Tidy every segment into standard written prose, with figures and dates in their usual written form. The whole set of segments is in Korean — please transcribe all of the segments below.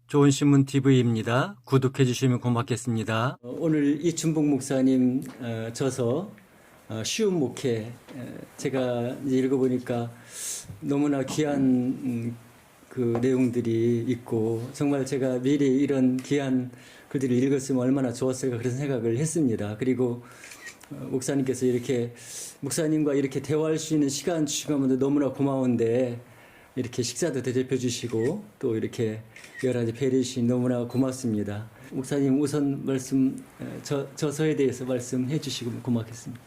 좋은 신문 TV입니다. 구독해 주시면 고맙겠습니다. 오늘 이춘복 목사님 저서 쉬운 목회 제가 이제 읽어보니까 너무나 귀한 그 내용들이 있고 정말 제가 미리 이런 귀한 글들을 읽었으면 얼마나 좋았을까 그런 생각을 했습니다. 그리고 목사님께서 이렇게 목사님과 이렇게 대화할 수 있는 시간 주시고 하면 너무나 고마운데 이렇게 식사도 대접해 주시고 또 이렇게 여러 가지 배려해 주시니 너무나 고맙습니다. 목사님 우선 말씀 저서에 대해서 말씀해 주시고 고맙겠습니다.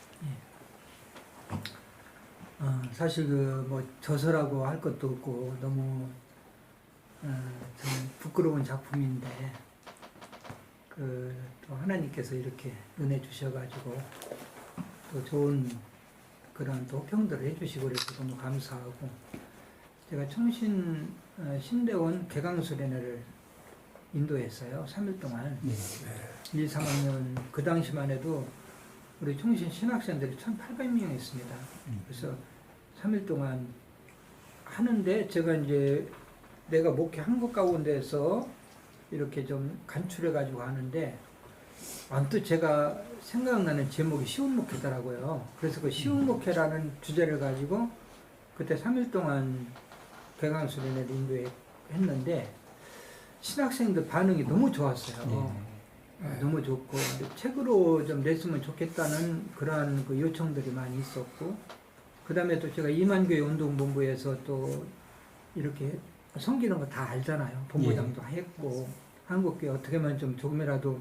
사실 뭐 저서라고 할 것도 없고 너무 참 부끄러운 작품인데 또 하나님께서 이렇게 은혜 주셔가지고 또 좋은 그런 도평들을 해주시고 그래서 너무 감사하고, 제가 청신 신대원 개강수련회를 인도했어요. 3일 동안. 1, 3학년 그 당시만 해도 우리 청신 신학생들이 1,800명 있습니다. 그래서 3일 동안 하는데 제가 이제 내가 목회한 것 가운데서 이렇게 좀 간추려 가지고 하는데 아무튼 제가 생각나는 제목이 쉬운 목회더라고요. 그래서 그 쉬운 목회라는 주제를 가지고 그때 3일 동안 개강수련회를 인도했는데 신학생들 반응이 너무 좋았어요. 너무 좋고 책으로 좀 냈으면 좋겠다는 그러한 그 요청들이 많이 있었고, 그 다음에 또 제가 이만교회 운동본부에서 또 이렇게 섬기는 거 다 알잖아요. 본부장도 했고 한국교회 어떻게 하면 좀 조금이라도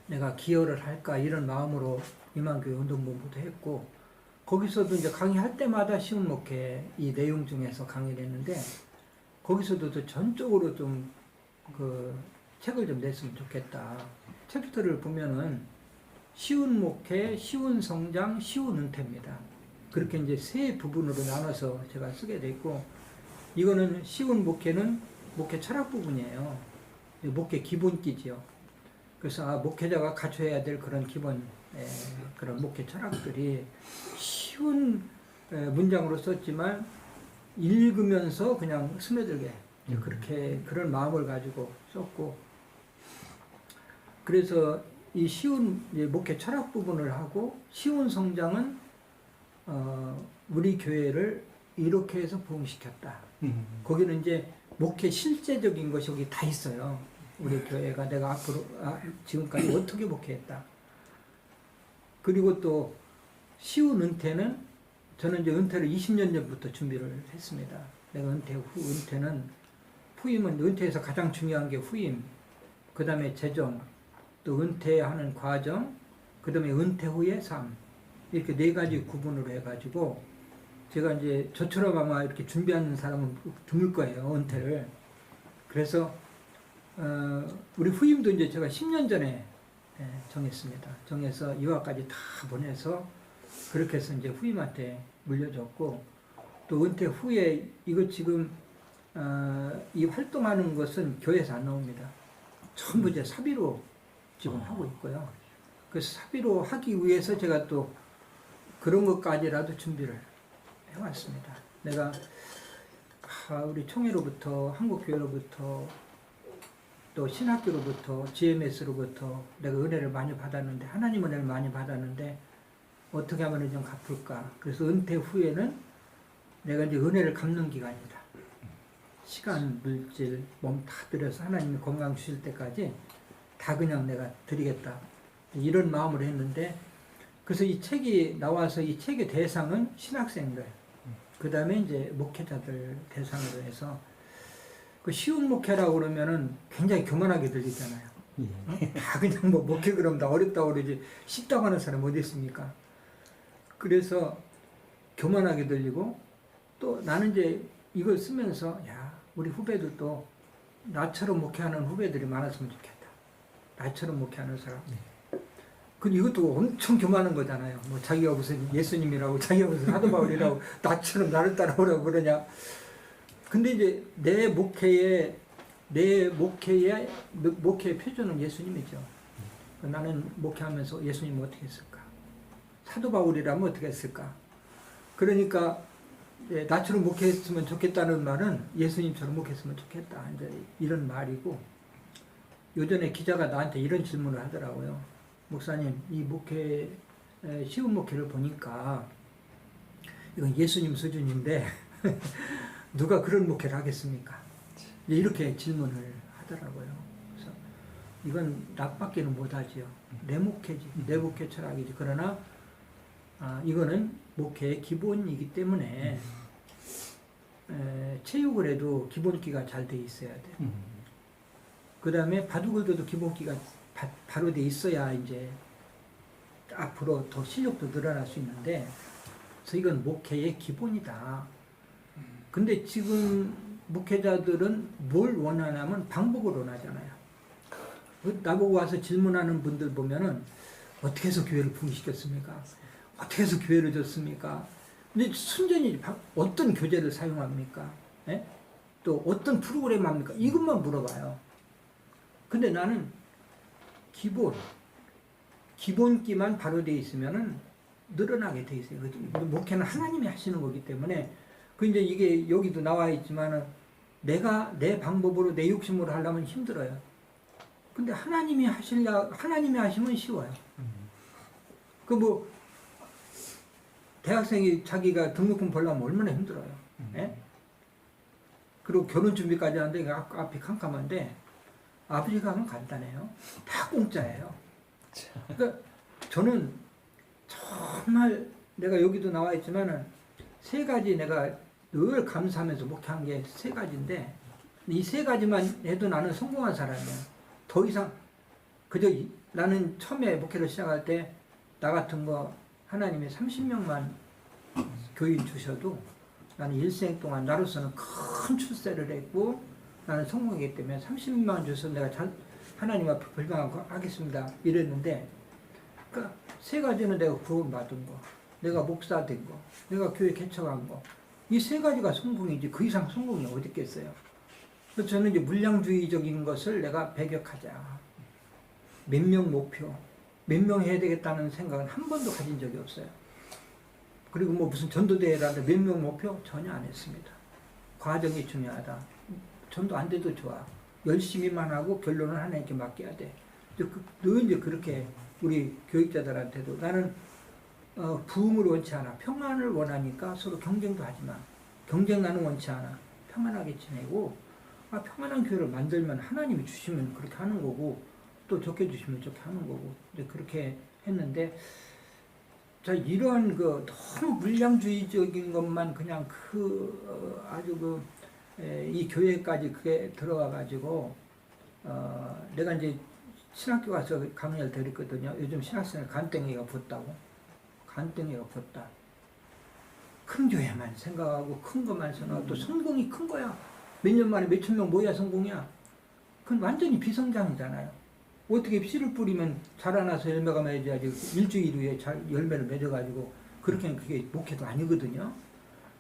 내가 기여를 할까 이런 마음으로 이만교회 운동본부도 했고, 거기서도 이제 강의할 때마다 쉬운 목회 이 내용 중에서 강의를 했는데 거기서도 또 전적으로 좀 그 책을 좀 냈으면 좋겠다. 챕터를 보면은 쉬운 목회, 쉬운 성장, 쉬운 은퇴입니다. 그렇게 이제 세 부분으로 나눠서 제가 쓰게 돼 있고, 이거는 쉬운 목회는 목회 철학 부분이에요. 목회 기본기지요. 그래서 목회자가 갖춰야 될 그런 기본 그런 목회 철학들이 쉬운 문장으로 썼지만 읽으면서 그냥 스며들게 그렇게 그런 마음을 가지고 썼고, 그래서 이 쉬운 목회 철학 부분을 하고 쉬운 성장은 우리 교회를 이렇게 해서 부흥시켰다. 거기는 이제 목회 실제적인 것이 여기 다 있어요. 우리 교회가 내가 앞으로 지금까지 어떻게 목회했다. 그리고 또 쉬운 은퇴는 저는 이제 은퇴를 20년 전부터 준비를 했습니다. 내가 은퇴 후 은퇴는 후임은 은퇴에서 가장 중요한 게 후임, 그 다음에 재정, 또 은퇴하는 과정, 그 다음에 은퇴 후의 삶, 이렇게 네 가지 구분으로 해가지고 제가 이제 저처럼 아마 이렇게 준비하는 사람은 드물 거예요, 은퇴를. 그래서 우리 후임도 이제 제가 10년 전에 정했습니다. 정해서 유학까지 다 보내서 그렇게 해서 이제 후임한테 물려줬고, 또 은퇴 후에 이거 지금 이 활동하는 것은 교회에서 안 나옵니다. 전부 이제 사비로 지금 하고 있고요. 그래서 사비로 하기 위해서 제가 또 그런 것까지라도 준비를 해왔습니다. 내가 우리 총회로부터 한국교회로부터 또 신학교로부터 GMS로부터 내가 은혜를 많이 받았는데, 하나님 은혜를 많이 받았는데 어떻게 하면 좀 갚을까. 그래서 은퇴 후에는 내가 이제 은혜를 갚는 기간이다. 시간, 물질, 몸 다 들여서 하나님이 건강 주실 때까지 다 그냥 내가 드리겠다. 이런 마음으로 했는데, 그래서 이 책이 나와서 이 책의 대상은 신학생들, 그 다음에 이제 목회자들 대상으로 해서, 그 쉬운 목회라고 그러면은 굉장히 교만하게 들리잖아요. 다 그냥 뭐 목회 그러면 다 어렵다고 그러지 쉽다고 하는 사람 어디 있습니까? 그래서 교만하게 들리고, 또 나는 이제 이걸 쓰면서 우리 후배들도 나처럼 목회하는 후배들이 많았으면 좋겠다. 나처럼 목회하는 사람. 근데 이것도 엄청 교만한 거잖아요. 뭐 자기가 무슨 예수님이라고, 자기가 무슨 사도 바울이라고 나처럼 나를 따라오라고 그러냐. 근데 이제 내 목회의 표준은 예수님이죠. 나는 목회하면서 예수님은 어떻게 했을까? 사도 바울이라면 어떻게 했을까? 그러니까 나처럼 목회했으면 좋겠다는 말은 예수님처럼 목회했으면 좋겠다. 이제 이런 말이고, 요전에 기자가 나한테 이런 질문을 하더라고요. 목사님, 이 목회, 쉬운 목회를 보니까 이건 예수님 수준인데 누가 그런 목회를 하겠습니까? 이렇게 질문을 하더라고요. 그래서 이건 나밖에는 못하지요. 내 목회지, 내 목회 철학이지. 그러나 이거는 목회의 기본이기 때문에 체육을 해도 기본기가 잘 돼 있어야 돼요. 그 다음에 바둑을 둬도 기본기가 바로 돼 있어야 이제 앞으로 더 실력도 늘어날 수 있는데, 그래서 이건 목회의 기본이다. 근데 지금 목회자들은 뭘 원하냐면 방법을 원하잖아요. 나보고 와서 질문하는 분들 보면은 어떻게 해서 교회를 부흥시켰습니까? 어떻게 해서 교회를 줬습니까? 근데 순전히 어떤 교재를 사용합니까? 예? 또 어떤 프로그램 합니까? 이것만 물어봐요. 근데 나는 기본기만 바로 돼 있으면은 늘어나게 돼 있어요. 목회는 하나님이 하시는 거기 때문에, 이제 이게 여기도 나와 있지만은 내가 내 방법으로 내 욕심으로 하려면 힘들어요. 근데 하나님이 하시면 쉬워요. 대학생이 자기가 등록금 벌려면 얼마나 힘들어요. 예? 그리고 결혼 준비까지 하는데 앞이 캄캄한데, 아버지가 하면 간단해요. 다 공짜예요. 그러니까 저는 정말 내가 여기도 나와 있지만은 세 가지 내가 늘 감사하면서 목회한 게 세 가지인데, 이 세 가지만 해도 나는 성공한 사람이야. 더 이상 나는 처음에 목회를 시작할 때 나 같은 거 하나님이 30명만 교인 주셔도 나는 일생 동안 나로서는 큰 출세를 했고, 나는 성공이기 때문에 30만 주셔서 내가 하나님 앞에 불명하겠습니다 이랬는데, 그러니까 세 가지는 내가 구원받은 거, 내가 목사 된 거, 내가 교회 개척한 거, 이 세 가지가 성공이지 그 이상 성공이 어디 있겠어요. 그래서 저는 이제 물량주의적인 것을 내가 배격하자. 몇 명 목표, 몇 명 해야 되겠다는 생각은 한 번도 가진 적이 없어요. 그리고 무슨 전도대회라는데 몇 명 목표 전혀 안 했습니다. 과정이 중요하다. 전도 안 돼도 좋아. 열심히만 하고 결론은 하나님께 맡겨야 돼. 늘 이제 그렇게 우리 교육자들한테도 나는 부흥을 원치 않아. 평안을 원하니까 서로 경쟁도 하지만 경쟁 나는 원치 않아. 평안하게 지내고, 평안한 교회를 만들면 하나님이 주시면 그렇게 하는 거고, 또 좋게 주시면 좋게 하는 거고, 이제 그렇게 했는데, 자, 이러한 너무 물량주의적인 것만 그냥 아주 이 교회까지 그게 들어와가지고, 내가 이제 신학교 가서 강의를 드렸거든요. 요즘 신학생을 간땡이가 붙다고. 간땡이가 붙다. 큰 교회만 생각하고 큰 것만 생각하고 또 성공이 큰 거야. 몇 년 만에 몇천 명 모여야 성공이야. 그건 완전히 비성장이잖아요. 어떻게 씨를 뿌리면 자라나서 열매가 맺어야지 일주일 후에 열매를 맺어가지고 그렇게는 그게 목회도 아니거든요.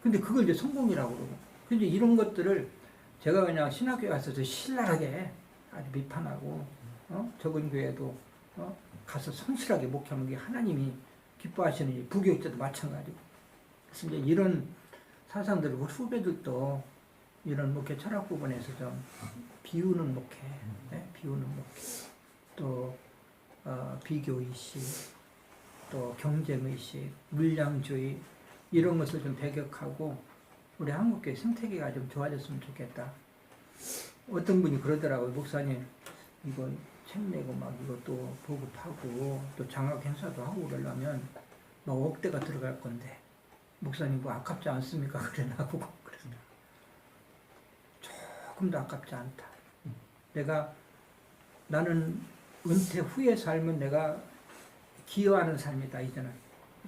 근데 그걸 이제 성공이라고 그러고. 근데 이런 것들을 제가 그냥 신학교에 가서 신랄하게 아주 비판하고, 적은 교회도 가서 성실하게 목회하는 게 하나님이 기뻐하시는 부교육자도 마찬가지고. 그래서 이제 이런 사상들을 우리 후배들도 이런 목회 철학 부분에서 좀 비우는 목회, 비우는 목회, 또 비교의식, 또 경쟁의식, 물량주의 이런 것을 좀 배격하고 우리 한국교회 생태계가 좀 좋아졌으면 좋겠다. 어떤 분이 그러더라고요. 목사님, 이거 책 내고 막 이것도 보급하고 또 장학 행사도 하고 그러려면 막 억대가 들어갈 건데 목사님 뭐 아깝지 않습니까? 그래 나보고 그랬어요. 조금도 아깝지 않다. 나는 은퇴 후의 삶은 내가 기여하는 삶이다. 이제는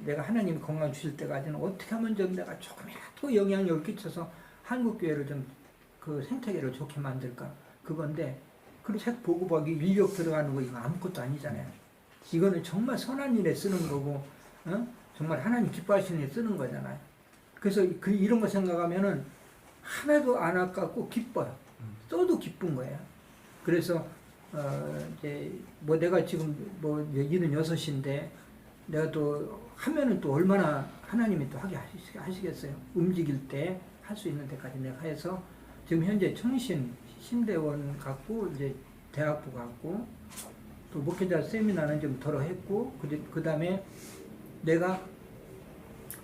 내가 하나님이 건강 주실 때까지는 어떻게 하면 좀 내가 조금이라도 영향력을 끼쳐서 한국교회를 좀 그 생태계를 좋게 만들까, 그건데 그 책 보고하기 인력 들어가는 거 이거 아무것도 아니잖아요. 이거는 정말 선한 일에 쓰는 거고, 정말 하나님 기뻐하시는 일에 쓰는 거잖아요. 그래서 이런 거 생각하면은 하나도 안 아깝고 기뻐요. 써도 기쁜 거예요. 그래서 이제 내가 지금 76인데 내가 또 하면은 또 얼마나 하나님이 또 하게 하시겠어요. 움직일 때 할 수 있는 데까지 내가 해서 지금 현재 청신 신대원 갖고 이제 대학부 갖고 또 목회자 세미나는 좀 덜어 했고 그 다음에 내가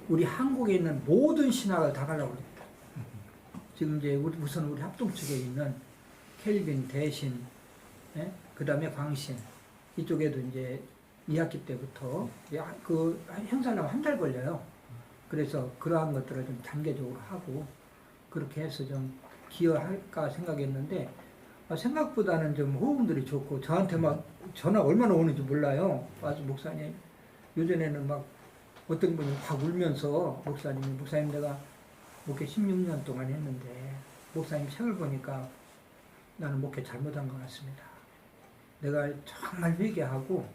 우리 한국에 있는 모든 신학을 다 가려고 그랬다. 지금 이제 우선 우리 합동 측에 있는 켈빈, 대신, 예? 그 다음에 광신 이쪽에도 이제 2학기 때부터 그 행사하려면 한 달 걸려요. 그래서 그러한 것들을 좀 단계적으로 하고 그렇게 해서 좀 기여할까 생각했는데 생각보다는 좀 호응들이 좋고 저한테 막 전화 얼마나 오는지 몰라요. 와서 목사님 요전에는 막 어떤 분이 확 울면서 목사님 내가 목회 16년 동안 했는데 목사님 책을 보니까 나는 목회 잘못한 것 같습니다. 내가 정말 회개하고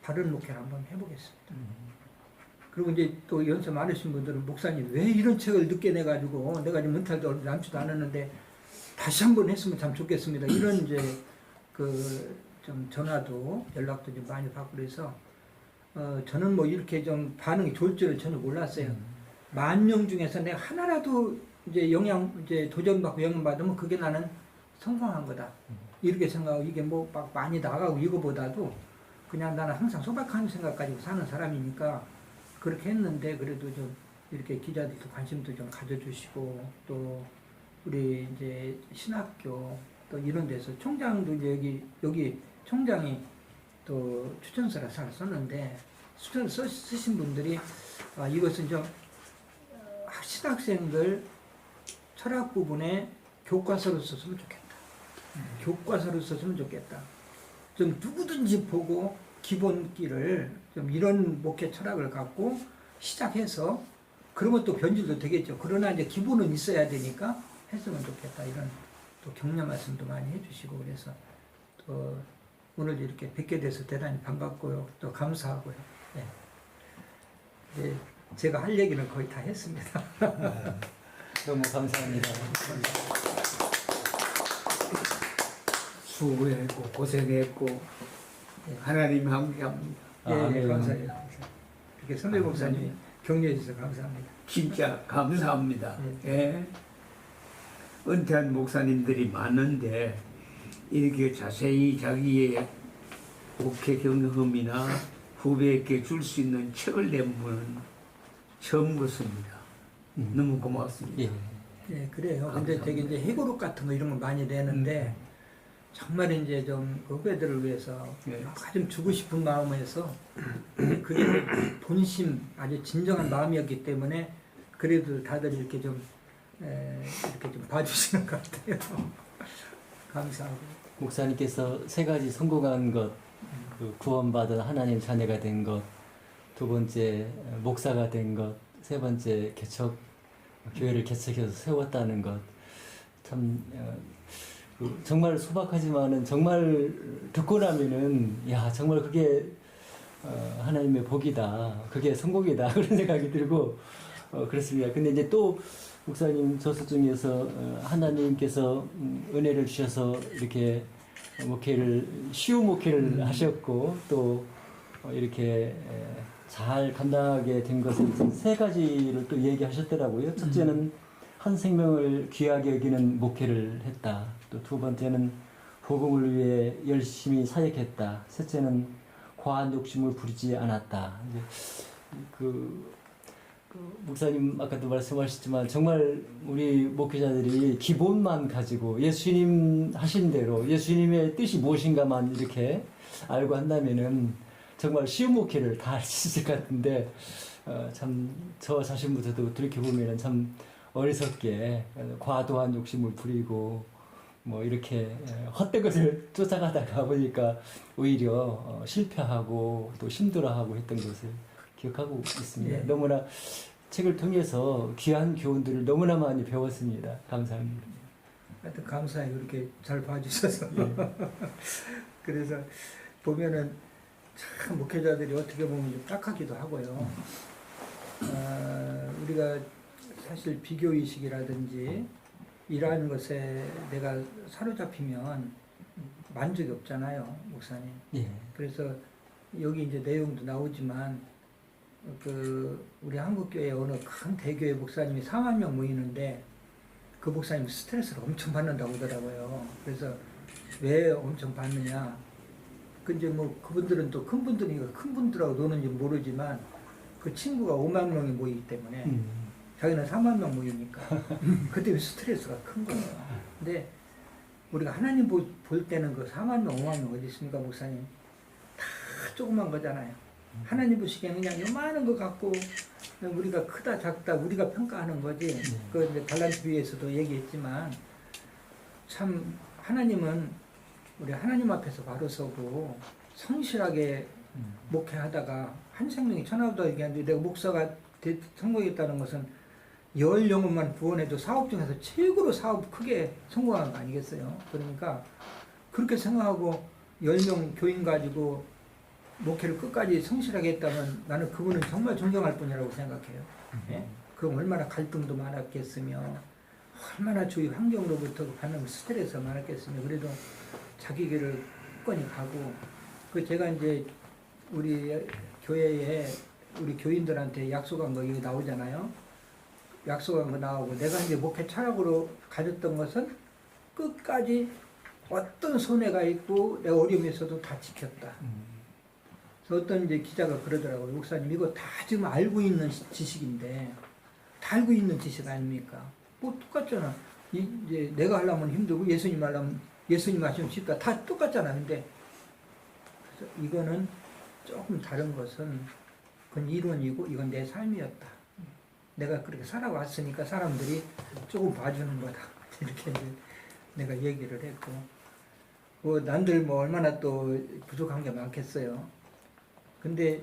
바른 목회를 한번 해보겠습니다. 그리고 이제 또 연세 많으신 분들은 목사님 왜 이런 책을 늦게 내가지고 내가 지금 문탈도 남지도 않았는데 다시 한번 했으면 참 좋겠습니다. 이런 이제 그 좀 전화도 연락도 좀 많이 받고 그래서 저는 뭐 이렇게 좀 반응이 좋을 줄은 전혀 몰랐어요. 10,000명 중에서 내가 하나라도 이제 이제 도전받고 영향 받으면 그게 나는 성공한 거다. 이렇게 생각하고 이게 뭐 막 많이 나가고 이거보다도 그냥 나는 항상 소박한 생각 가지고 사는 사람이니까 그렇게 했는데 그래도 좀 이렇게 기자들도 관심도 좀 가져주시고 또 우리 이제 신학교 또 이런 데서 총장도 이제 여기 총장이 또 추천서를 잘 썼는데 추천서 쓰신 분들이 이것은 좀 신학생들 철학 부분에 교과서로 썼으면 좋겠다. 교과서로 썼으면 좋겠다. 좀 누구든지 보고 기본기를 좀 이런 목회 철학을 갖고 시작해서 그러면 또 변질도 되겠죠. 그러나 이제 기본은 있어야 되니까 했으면 좋겠다. 이런 또 격려 말씀도 많이 해주시고 그래서 또 오늘 이렇게 뵙게 돼서 대단히 반갑고요. 또 감사하고요. 네. 네, 제가 할 얘기는 거의 다 했습니다. 너무 감사합니다. 수고했고 고생했고 하나님 함께합니다. 네, 감사해요. 이렇게 선배 목사님이 격려해 주셔서 감사합니다. 진짜 감사합니다. 네. 예. 은퇴한 목사님들이 많은데 이렇게 자세히 자기의 목회 경험이나 후배에게 줄 수 있는 책을 낸 분은 처음 봤습니다. 너무 고맙습니다. 예. 네, 그래요. 근데 되게 이제 해고록 같은 거 이런 거 많이 내는데 정말 이제 좀 후배들을 위해서 네. 좀 주고 싶은 마음에서 그게 본심 아주 진정한 마음이었기 때문에 그래도 다들 이렇게 좀 봐주시는 것 같아요. 감사하고. 목사님께서 3가지 성공한 것, 그 구원받은 하나님 자녀가 된 것, 2번째 목사가 된 것, 3번째 교회를 개척해서 세웠다는 것. 참 정말 소박하지만은 정말 듣고 나면은 야 정말 그게 하나님의 복이다, 그게 성공이다 그런 생각이 들고 그렇습니다. 근데 이제 또 목사님 저서 중에서 하나님께서 은혜를 주셔서 이렇게 쉬운 목회를 하셨고 또 이렇게 잘 감당하게 된 것은 3가지를 또 얘기하셨더라고요. 첫째는 한 생명을 귀하게 여기는 목회를 했다. 또 2번째는 복음을 위해 열심히 사역했다. 셋째는 과한 욕심을 부리지 않았다. 이제 그 목사님 아까도 말씀하셨지만 정말 우리 목회자들이 기본만 가지고 예수님 하신 대로 예수님의 뜻이 무엇인가만 이렇게 알고 한다면은 정말 쉬운 목회를 다 할 수 있을 것 같은데 참 저 자신부터도 돌이켜보면 참 어리석게 과도한 욕심을 부리고 뭐 이렇게 헛된 것을 쫓아가다가 보니까 오히려 실패하고 또 힘들어하고 했던 것을 기억하고 있습니다. 예. 너무나 책을 통해서 귀한 교훈들을 너무나 많이 배웠습니다. 감사합니다. 하여튼 감사해요. 그렇게 잘 봐주셔서. 그래서 보면은 참 목회자들이 어떻게 보면 좀 딱하기도 하고요. 우리가 사실 비교의식이라든지 이러한 것에 내가 사로잡히면 만족이 없잖아요, 목사님. 예. 그래서 여기 이제 내용도 나오지만 우리 한국교회 어느 큰 대교회 목사님이 4만 명 모이는데 그 목사님 스트레스를 엄청 받는다고 하더라고요. 그래서 왜 엄청 받느냐? 근데 뭐 그분들은 또 큰 분들이니까 큰 분들하고 노는지 모르지만 그 친구가 5만 명이 모이기 때문에 자기는 4만 명 모이니까 그때 스트레스가 큰 거예요. 근데 우리가 하나님 볼 때는 그 4만 명, 5만 명 어디 있습니까, 목사님? 다 조그만 거잖아요. 하나님 보시기에는 그냥 요만한 거 갖고 우리가 크다 작다 우리가 평가하는 거지. 그 이제 갈라디아서도 얘기했지만 참 하나님은 우리 하나님 앞에서 바로 서고 성실하게 목회하다가 한 생명이 천하보다 얘기하는데 내가 목사가 성공했다는 것은 10영혼만 구원해도 사업 중에서 최고로 사업 크게 성공한 거 아니겠어요? 그러니까 그렇게 생각하고 10명 교인 가지고 목회를 끝까지 성실하게 했다면 나는 그분은 정말 존경할 분이라고 생각해요. 예? 그럼 얼마나 갈등도 많았겠으며 얼마나 주위 환경으로부터 받는 스트레스가 많았겠으며 그래도 자기 길을 끝까지 가고 그 제가 이제 우리 교회에 우리 교인들한테 약속한 거 이거 나오잖아요. 약속한 거 나오고 내가 이제 목회 철학으로 가졌던 것은 끝까지 어떤 손해가 있고 내가 어려움이 있어도 다 지켰다. 그래서 어떤 이제 기자가 그러더라고요. 목사님 이거 다 지금 알고 있는 지식인데 다 알고 있는 지식 아닙니까? 뭐 똑같잖아. 이제 내가 하려면 힘들고 예수님 하려면 예수님 하시면 쉽다. 다 똑같잖아. 근데 그래서 이거는 조금 다른 것은 그건 이론이고 이건 내 삶이었다. 내가 그렇게 살아왔으니까 사람들이 조금 봐주는 거다. 이렇게 내가 얘기를 했고 뭐 남들 뭐 얼마나 또 부족한 게 많겠어요. 근데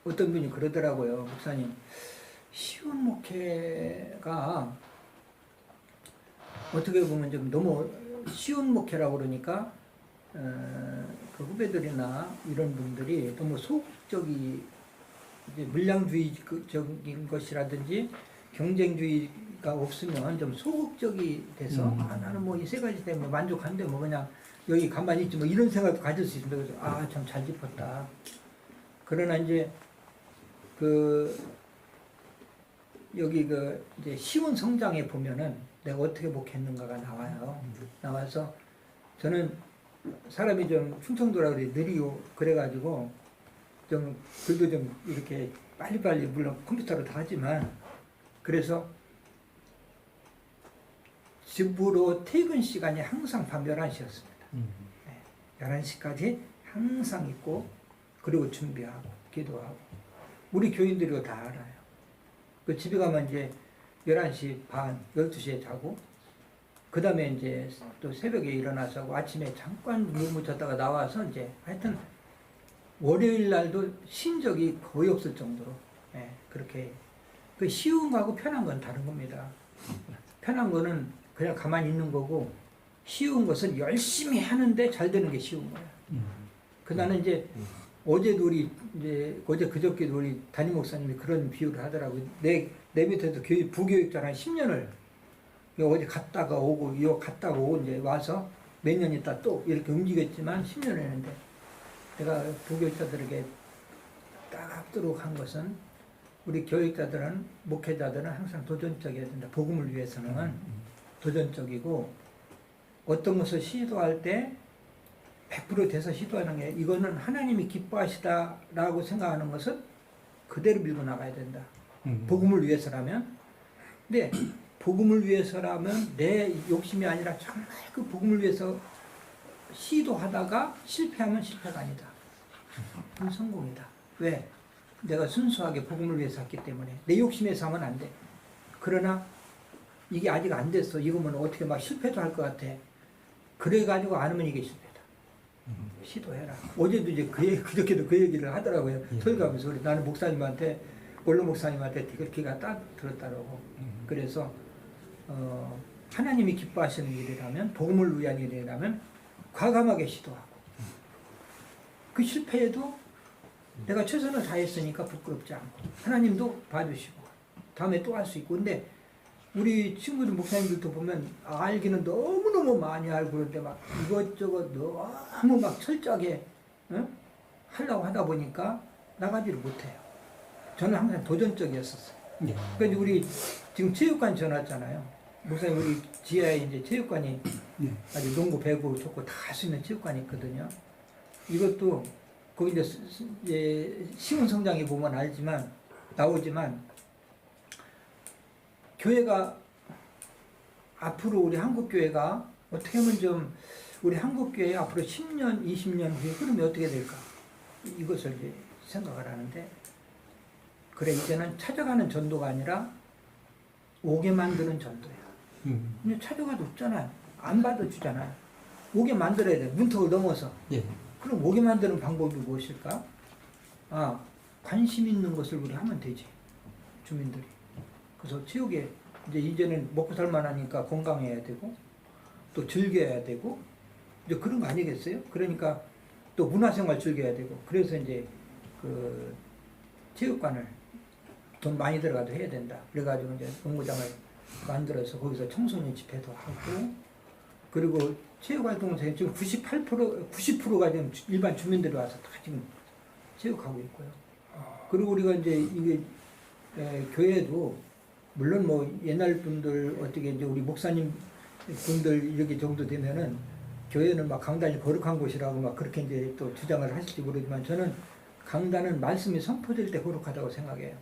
어떤 분이 그러더라고요. 목사님 쉬운 목회가 어떻게 보면 좀 너무 쉬운 목회라고 그러니까 그 후배들이나 이런 분들이 너무 소극적이 이제 물량주의적인 것이라든지 경쟁주의가 없으면 좀 소극적이 돼서 나는 뭐 이 세 가지 때문에 만족한데 뭐 그냥 여기 가만히 있지 뭐 이런 생각도 가질 수 있습니다. 그래서 참 잘 짚었다. 그러나 이제 여기 이제 쉬운 성장에 보면은 내가 어떻게 목했는가가 나와요. 나와서 저는 사람이 좀 충청도라 그래 느리고 그래가지고 좀 글도 좀 이렇게 빨리빨리 물론 컴퓨터로 다 하지만 그래서 집으로 퇴근 시간이 항상 밤 11시였습니다. 11시까지 항상 있고 그리고 준비하고 기도하고 우리 교인들이 다 알아요. 그 집에 가면 이제 11시 반, 12시에 자고 그 다음에 이제 또 새벽에 일어나서 아침에 잠깐 눈을 잤다가 나와서 이제 하여튼 월요일 날도 쉰 적이 거의 없을 정도로 그렇게 그 쉬운 거하고 편한 건 다른 겁니다. 편한 거는 그냥 가만히 있는 거고 쉬운 것은 열심히 하는데 잘 되는 게 쉬운 거야. 그 나는 이제 어제도 우리 이제 어제 그저께도 우리 담임 목사님이 그런 비유를 하더라고요. 내 밑에서 부교육자 한 10년을 어디 갔다가 오고 갔다가 오고 이제 와서 몇 년 있다 또 이렇게 움직였지만 10년을 했는데 내가 부교육자들에게 딱 앞두고 한 것은 우리 교육자들은 목회자들은 항상 도전적이어야 된다. 복음을 위해서는 도전적이고 어떤 것을 시도할 때 100% 돼서 시도하는 게 이거는 하나님이 기뻐하시다라고 생각하는 것은 그대로 밀고 나가야 된다. 복음을 위해서라면. 근데 복음을 위해서라면 내 욕심이 아니라 정말 그 복음을 위해서 시도하다가 실패하면 실패가 아니다. 그건 성공이다. 왜? 내가 순수하게 복음을 위해서 했기 때문에 내 욕심에서 하면 안 돼. 그러나 이게 아직 안 됐어. 이거면 어떻게 막 실패도 할 것 같아. 그래가지고 안 하면 이게 실패다. 시도해라. 어제도 이제 그저께도 그 얘기를 하더라고요. 설교하면서 나는 목사님한테 원로 목사님한테 되게 귀가 딱 들었다라고. 그래서 하나님이 기뻐하시는 일이라면 복음을 위한 일이라면 과감하게 시도하고 그 실패에도 내가 최선을 다했으니까 부끄럽지 않고 하나님도 봐주시고 다음에 또 할 수 있고. 근데 우리 친구들 목사님들도 보면 알기는 너무너무 많이 알고 그런데 막 이것저것 너무 막 철저하게 하려고 하다 보니까 나가지를 못해요. 저는 항상 도전적이었었어요. 네. 그러니까 이제 우리 지금 체육관 지어놨잖아요. 목사님 우리 지하에 이제 체육관이 네. 아주 농구, 배구, 족구 다 할 수 있는 체육관이 있거든요. 이것도 거기 이제 시온 성장에 보면 알지만 나오지만 교회가 앞으로 우리 한국 교회가 어떻게 하면 좀 우리 한국 교회 앞으로 10년, 20년 후에 흐름이 어떻게 될까 이것을 이제 생각을 하는데 그래 이제는 찾아가는 전도가 아니라 오게 만드는 전도야. 근데 찾아가도 없잖아요. 안 받아주잖아요. 오게 만들어야 돼. 문턱을 넘어서. 예. 그럼 오게 만드는 방법이 무엇일까? 아, 관심 있는 것을 우리 하면 되지. 주민들이. 그래서 체육에 이제는 먹고 살만하니까 건강해야 되고 또 즐겨야 되고 이제 그런 거 아니겠어요? 그러니까 또 문화생활 즐겨야 되고 그래서 이제 그 체육관을 돈 많이 들어가도 해야 된다. 그래가지고 이제 농구장을 만들어서 거기서 청소년 집회도 하고 그리고 체육활동에서 지금 90%가 지금 일반 주민들이 와서 다 지금 체육하고 있고요. 그리고 우리가 이제 이게 교회도 물론 뭐 옛날 분들 어떻게 이제 우리 목사님 분들 이렇게 정도 되면은 교회는 막 강단이 거룩한 곳이라고 막 그렇게 이제 또 주장을 하실지 모르지만 저는 강단은 말씀이 선포될 때 거룩하다고 생각해요.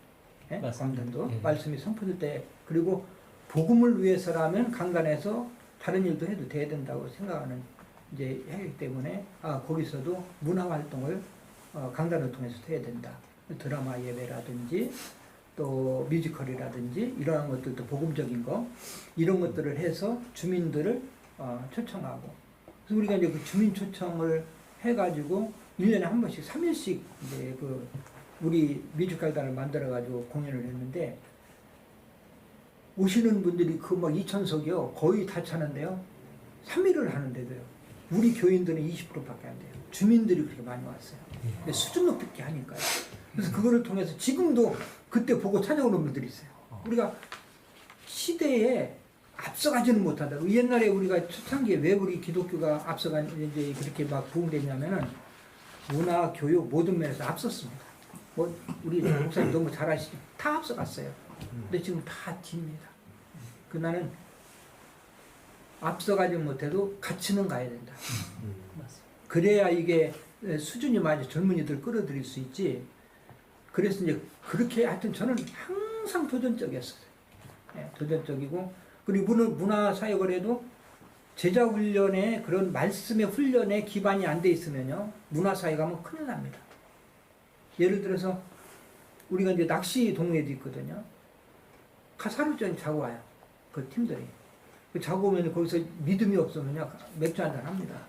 예? 강단도 말씀이 선포될 때 그리고 복음을 위해서라면 강단에서 다른 일도 해도 돼야 된다고 생각하는 이제 하기 때문에 거기서도 문화 활동을 강단을 통해서 해야 된다. 드라마 예배라든지 또 뮤지컬이라든지 이러한 것들도 복음적인 거 이런 것들을 해서 주민들을 초청하고 그래서 우리가 이제 그 주민 초청을 해가지고 1년에 한 번씩 3일씩 이제 그 우리 뮤지컬단을 만들어가지고 공연을 했는데 오시는 분들이 그 막 2,000석이요 거의 다 차는데요 3일을 하는데도요 우리 교인들은 20%밖에 안 돼요. 주민들이 그렇게 많이 왔어요. 근데 수준 높게 하니까요. 그래서 그거를 통해서 지금도 그때 보고 찾아오는 분들이 있어요. 우리가 시대에 앞서가지는 못하다. 옛날에 우리가 초창기에 왜 우리 기독교가 앞서가 이제 그렇게 막 부흥됐냐면은 문화, 교육 모든 면에서 앞섰습니다. 뭐 우리 목사님 너무 잘 아시죠? 다 앞서갔어요. 근데 지금 다 뒤입니다. 나는 앞서가지 못해도 같이는 가야 된다. 그래야 이게 수준이 맞아 젊은이들 끌어들일 수 있지. 그래서 이제 그렇게 하여튼 저는 항상 도전적이었어요. 네, 도전적이고 그리고 문화 사역을 해도 제자 훈련에 그런 말씀의 훈련에 기반이 안 돼 있으면요 문화 사역 하면 큰일 납니다. 예를 들어서 우리가 이제 낚시 동호회도 있거든요. 하루 종일 자고 와요. 그 팀들이. 자고 오면 거기서 믿음이 없으면요 맥주 한잔 합니다.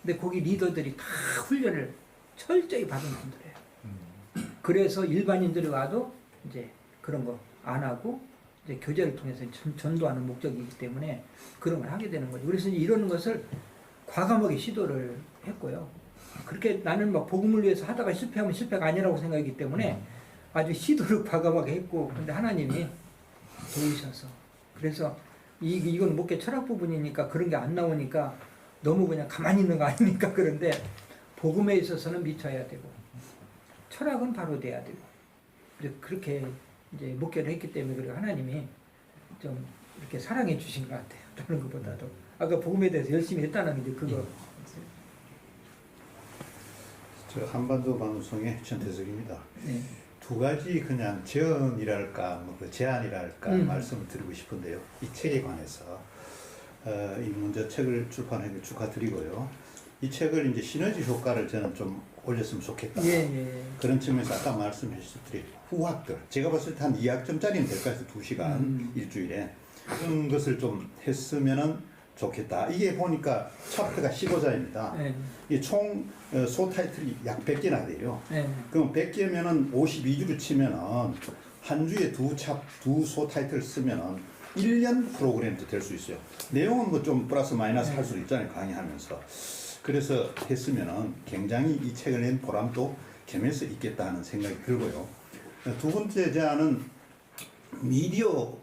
근데 거기 리더들이 다 훈련을 철저히 받은 분들이에요. 그래서 일반인들이 와도 이제 그런 거 안 하고 이제 교제를 통해서 전도하는 목적이기 때문에 그런 걸 하게 되는 거죠. 그래서 이런 것을 과감하게 시도를 했고요. 그렇게 나는 막 복음을 위해서 하다가 실패하면 실패가 아니라고 생각하기 때문에 아주 시도를 과감하게 했고 근데 하나님이 도우셔서 그래서 이건 목회 철학 부분이니까 그런 게 안 나오니까 너무 그냥 가만히 있는 거 아닙니까? 그런데 복음에 있어서는 미쳐야 되고 철학은 바로 돼야 되고 그렇게 이제 목회를 했기 때문에 그리고 하나님이 좀 이렇게 사랑해 주신 것 같아요. 다른 것보다도 아까 복음에 대해서 열심히 했다는 게 그거. 저 한반도 방송의 전태석입니다. 네. 두 가지 그냥 제언이랄까 뭐 그 제안이랄까 말씀을 드리고 싶은데요. 이 책에 관해서 이 먼저 책을 출판해 축하드리고요. 이 책을 이제 시너지 효과를 저는 좀 올렸으면 좋겠다. 예. 그런 측면에서 아까 말씀하셨듯이 후학들 제가 봤을 때 한 2학점짜리는 될 것 같아요. 2시간 일주일에 그런 것을 좀 했으면은 좋겠다. 이게 보니까 챕터가 15자입니다. 네. 이 총 소타이틀이 약 100개나 돼요. 네. 그럼 100개면은 52주를 치면은 한 주에 두 소타이틀 쓰면은 1년 프로그램도 될 수 있어요. 내용은 뭐 좀 플러스 마이너스 할 수 있잖아요. 강의하면서. 그래서 했으면은 굉장히 이 책을 낸 보람도 겸해서 있겠다는 생각이 들고요. 두 번째 제안은 미디어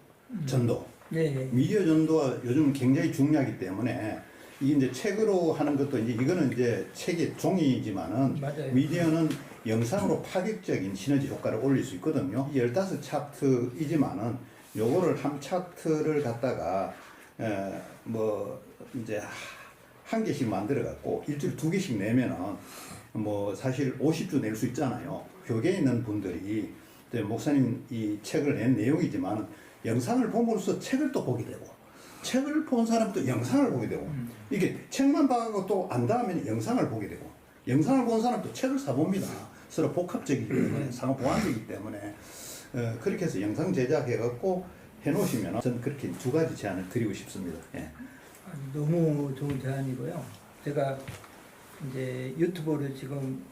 전도. 네. 미디어 전도가 요즘 굉장히 중요하기 때문에 이게 이제 책으로 하는 것도 이제 이거는 이제 책의 종이지만은 맞아요. 미디어는 영상으로 파격적인 시너지 효과를 올릴 수 있거든요. 15차트이지만은 요거를 한 차트를 갖다가 뭐 이제 한 개씩 만들어 갖고 일주일에 2개씩 내면은 뭐 사실 50주 낼 수 있잖아요. 교계에 있는 분들이 이제 목사님 이 책을 낸 내용이지만 영상을 봄으로써 책을 또 보게 되고 책을 본 사람도 영상을 보게 되고 이게 책만 봐가고 또 안다면 영상을 보게 되고 영상을 본 사람도 책을 사봅니다. 서로 복합적이기 때문에 상호 보완이기 때문에 그렇게 해서 영상 제작해갖고 해놓으시면 저는 그렇게 2가지 제안을 드리고 싶습니다. 예. 너무 좋은 제안이고요. 제가 이제 유튜브를 지금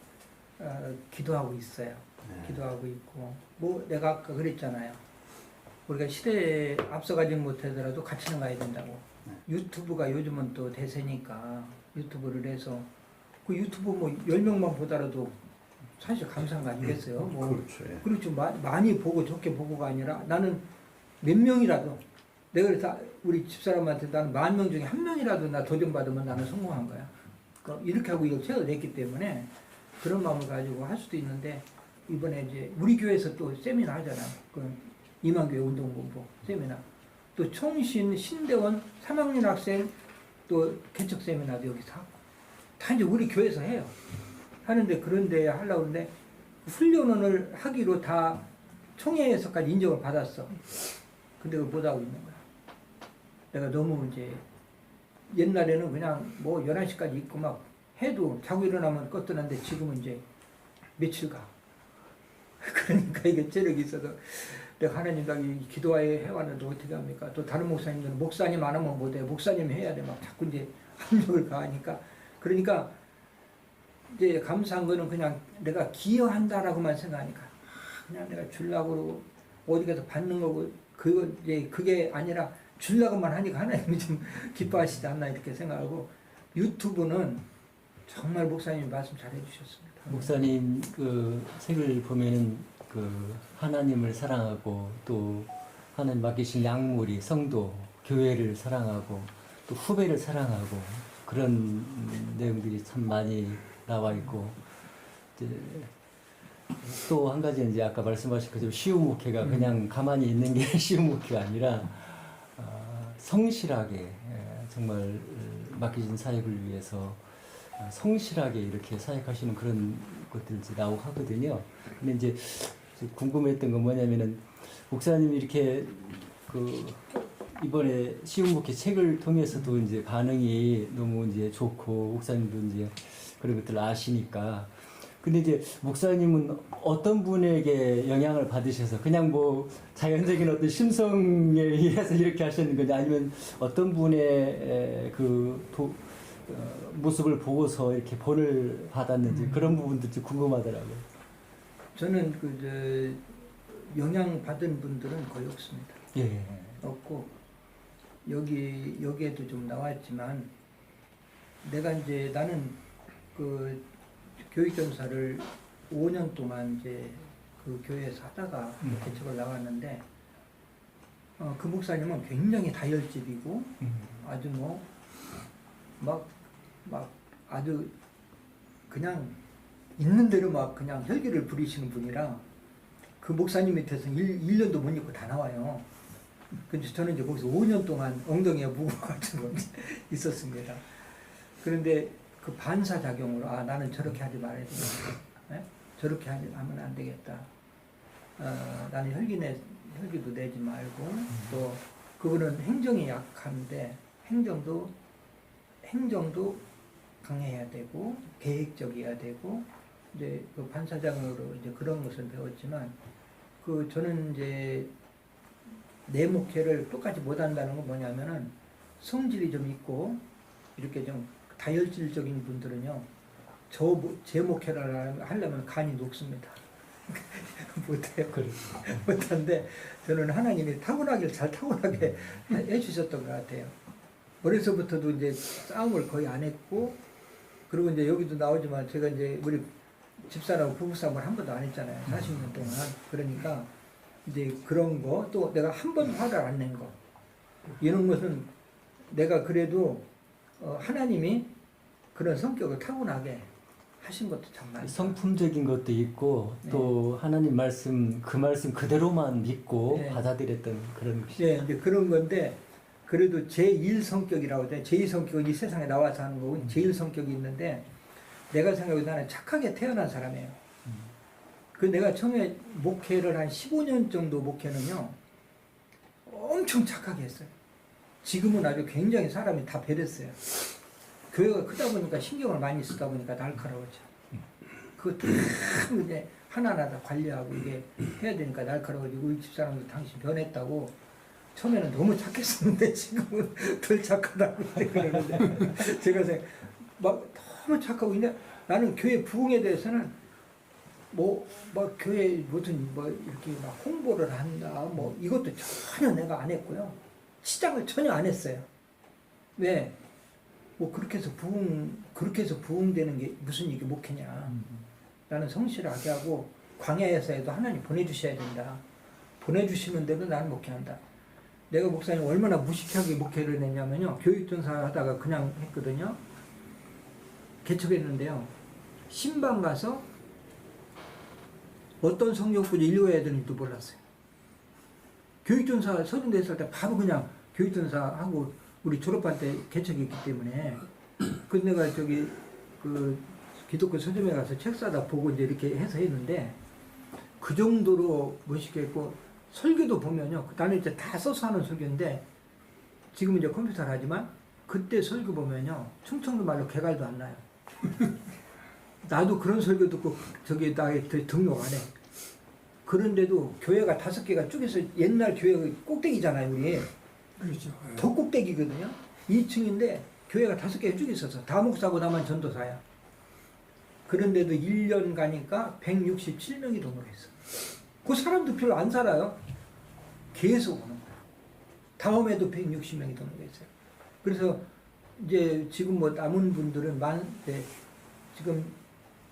기도하고 있어요. 네. 기도하고 있고 뭐 내가 아까 그랬잖아요. 우리가 시대에 앞서가지 못하더라도 같이는 가야 된다고. 네. 유튜브가 요즘은 또 대세니까 유튜브를 해서 그 유튜브 뭐 10명만 보더라도 사실 감사한 거 아니겠어요? 뭐 그렇죠. 예. 그렇죠. 많이 보고 좋게 보고가 아니라 나는 몇 명이라도 내가 그래서 우리 집사람한테 나는 10,000명 중에 1명이라도 나 도전받으면 나는 성공한 거야. 그러니까 이렇게 하고 이거 책을 냈기 때문에 그런 마음을 가지고 할 수도 있는데 이번에 이제 우리 교회에서 또 세미나 하잖아. 그 이만교회 운동본부 세미나. 또 총신 신대원 3학년 학생 또 개척 세미나도 여기서 하고 다 이제 우리 교회에서 해요. 하는데 그런데 하려고 하는데 훈련을 하기로 다 총회에서까지 인정을 받았어. 근데 그걸 못하고 있는 거야. 내가 너무 이제 옛날에는 그냥 뭐 11시까지 있고 막 해도 자고 일어나면 껐더는데 지금은 이제 며칠 가. 그러니까 이게 체력이 있어서 내가 하나님께 기도하에 해왔는데 어떻게 합니까? 또 다른 목사님들은 목사님 안 하면 못해. 목사님 해야 돼. 막 자꾸 이제 압력을 가하니까. 그러니까 이제 감사한 거는 그냥 내가 기여한다라고만 생각하니까 그냥 내가 주려고 그러고 어디 가서 받는 거고 그게 아니라 주려고만 하니까 하나님이 좀 기뻐하시지 않나 이렇게 생각하고 유튜브는 정말 목사님이 말씀 잘 해주셨습니다. 목사님 그 책을 보면은 그 하나님을 사랑하고 또 하나님 맡기신 약물이 성도, 교회를 사랑하고 또 후배를 사랑하고 그런 내용들이 참 많이 나와 있고 또 한 가지는 이제 아까 말씀하신 것처럼 쉬운 목회가 그냥 가만히 있는 게 쉬운 목회가 아니라 성실하게 정말 맡기신 사역을 위해서 성실하게 이렇게 사역하시는 그런 것들이 이제 나오고 하거든요. 근데 이제 궁금했던 건 뭐냐면은 목사님이 이렇게 그 이번에 쉬운 목회 책을 통해서도 이제 반응이 너무 이제 좋고 목사님도 이제 그런 것들을 아시니까 근데 이제 목사님은 어떤 분에게 영향을 받으셔서 그냥 뭐 자연적인 어떤 심성에 의해서 이렇게 하셨는 건지 아니면 어떤 분의 그 모습을 보고서 이렇게 본을 받았는지 그런 부분도 좀 궁금하더라고요. 저는 영향 받은 분들은 거의 없습니다. 예. 없고 여기에도 좀 나왔지만 내가 이제 나는 그 교육전사를 5년 동안 이제 그 교회에서 하다가 개척을 나왔는데 그 목사님은 굉장히 다혈질이고 아주 뭐 막 아주 그냥 있는 대로 막 그냥 혈기를 부리시는 분이라 그 목사님 밑에서 1년도 못 있고 다 나와요. 근데 저는 이제 거기서 5년 동안 엉덩이에 무고 같은 거 있었습니다. 그런데 그 반사작용으로 나는 저렇게 하지 말아야 되겠다. 저렇게 하면 안 되겠다. 나는 혈기도 내지 말고 또 그분은 행정이 약한데 행정도 강해야 되고 계획적이어야 되고 이제 그 반사작용으로 이제 그런 것을 배웠지만 저는 이제 내 목회를 똑같이 못한다는 건 뭐냐면은 성질이 좀 있고 이렇게 좀 다혈질적인 분들은요 제 목회를 하려면 간이 녹습니다. 못해요. 못한데 저는 하나님이 잘 타고나게 해주셨던 것 같아요. 어려서부터도 이제 싸움을 거의 안 했고 그리고 이제 여기도 나오지만 제가 이제 우리 집사람하고 부부싸움을 한 번도 안 했잖아요. 40년 동안. 그러니까 이제 그런 거 또 내가 한 번도 화를 안 낸 거 이런 것은 내가 그래도 하나님이 그런 성격을 타고나게 하신 것도 참 많아요. 성품적인 것도 있고 네. 또 하나님 말씀 그 말씀 그대로만 믿고 네. 받아들였던 그런 것이. 예, 이제 그런 건데 그래도 제1 성격이라고 돼. 제2 성격은 이 세상에 나와서 하는 거고 제1 성격이 있는데 내가 생각해도 나는 착하게 태어난 사람이에요. 그 내가 처음에 목회를 한 15년 정도 목회는요 엄청 착하게 했어요. 지금은 아주 굉장히 사람이 다 배렸어요. 교회가 크다 보니까 신경을 많이 쓰다 보니까 날카로워져. 그거 다 이제 하나하나 다 관리하고 이게 해야 되니까 날카로워지고 우리 집사람도 당신 변했다고 처음에는 너무 착했었는데 지금은 덜 착하다고 그러는데 제가 막 너무 착하고 근데 나는 교회 부흥에 대해서는 뭐 교회 무슨 뭐 이렇게 막 홍보를 한다 뭐 이것도 전혀 내가 안 했고요. 시작을 전혀 안 했어요. 왜? 뭐 그렇게 해서 부흥되는 게 무슨 이게 목회냐. 나는 성실하게 하고 광야에서도 하나님 보내주셔야 된다. 보내주시는데도 나는 목회한다. 내가 목사님 얼마나 무식하게 목회를 했냐면요. 교육전사 하다가 그냥 했거든요. 개척했는데요. 신방 가서 어떤 성경구절 읽어야 되는지도 몰랐어요. 교육전사 서른대했을 때 바로 그냥 교육전사하고 우리 졸업할 때 개척했기 때문에 그 내가 그 기독교 서점에 가서 책 사다 보고 이제 이렇게 해서 했는데 그 정도로 멋있겠고 설교도 보면요. 나는 이제 다 써서 하는 설교인데 지금 이제 컴퓨터를 하지만 그때 설교 보면요. 충청도 말로 개갈도 안 나요. 나도 그런 설교 듣고 나에 등록 안 해. 그런데도 교회가 5개가 쭉해서 옛날 교회 꼭대기잖아요, 우리. 그렇죠. 더 꼭대기거든요. 2층인데 교회가 5개가 쭉 있어서 다 목사고 나만 전도사야. 그런데도 1년 가니까 167명이 등록했어. 그 사람도 별로 안 살아요. 계속 오는 거야. 다음에도 160명이 등록했어요. 그래서 이제 지금 뭐 남은 분들은 지금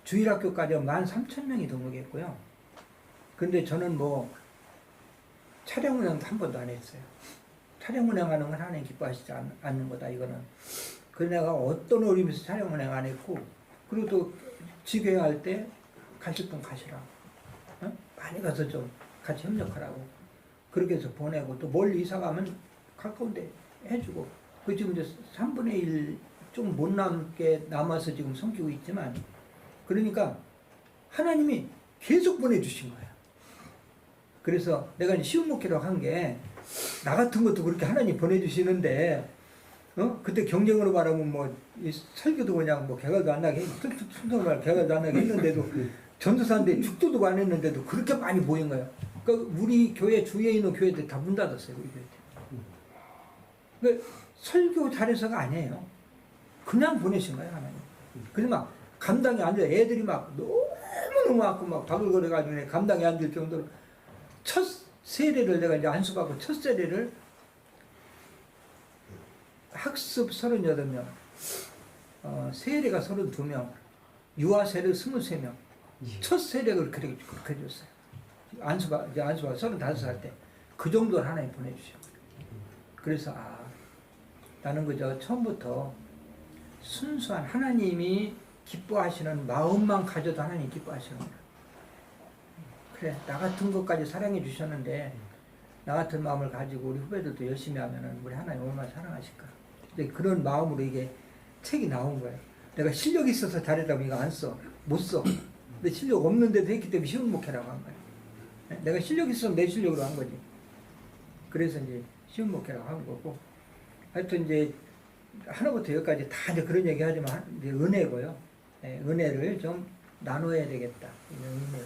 주일학교까지 13,000명이 등록했고요. 근데 저는 뭐 차량 운행도 한 번도 안 했어요. 차량 운행하는 건 하나님 기뻐하시지 않는 거다 이거는. 그래서 내가 어떤 어려움에서 차량 운행 안 했고 그리고 또 지교할 때 가실 분 가시라. 어? 많이 가서 좀 같이 협력하라고. 그렇게 해서 보내고 또 멀리 이사 가면 가까운데 해주고. 그 지금 이제 3분의 1 좀 못 남게 남아서 지금 섬기고 있지만 그러니까 하나님이 계속 보내주신 거예요. 그래서 내가 이제 쉬운 목회라고 한 게 나 같은 것도 그렇게 하나님 보내주시는데 그때 경쟁으로 말하면 뭐 이 설교도 그냥 뭐 개가도 안 나게 순서말 개가도 안 나게 했는데도 전도사인데 축도도 안 했는데도 그렇게 많이 모인 거예요. 그러니까 우리 교회 주위에 있는 교회들 다 문 닫았어요. 우리 교회. 그러니까 설교 잘해서가 아니에요. 그냥 보내신 거예요 하나님. 그래서 막 감당이 안 돼. 애들이 막 너무너무 많고 막 바글거려가지고 감당이 안 될 정도로 첫 세례를 내가 이제 안수받고 첫 세례를 학습 38명, 세례가 32명, 유아세례 23명, 첫 세례를 그렇게 줬어요. 안수받 35살 때. 그 정도를 하나님 보내주셔요. 그래서, 나는 그저 처음부터 순수한 하나님이 기뻐하시는 마음만 가져도 하나님 기뻐하시는구나. 그래, 나 같은 것까지 사랑해 주셨는데, 나 같은 마음을 가지고 우리 후배들도 열심히 하면은 우리 하나님 얼마나 사랑하실까. 근데 그런 마음으로 이게 책이 나온 거예요. 내가 실력이 있어서 잘했다고 이거 안 써. 못 써. 근데 실력 없는데도 했기 때문에 쉬운 목회라고 한 거예요. 내가 실력이 있으면 내 실력으로 한 거지. 그래서 이제 쉬운 목회라고 한 거고. 하여튼 이제 하나부터 여기까지 다 이제 그런 얘기 하지만 이제 은혜고요. 네, 은혜를 좀 나눠야 되겠다. 은혜.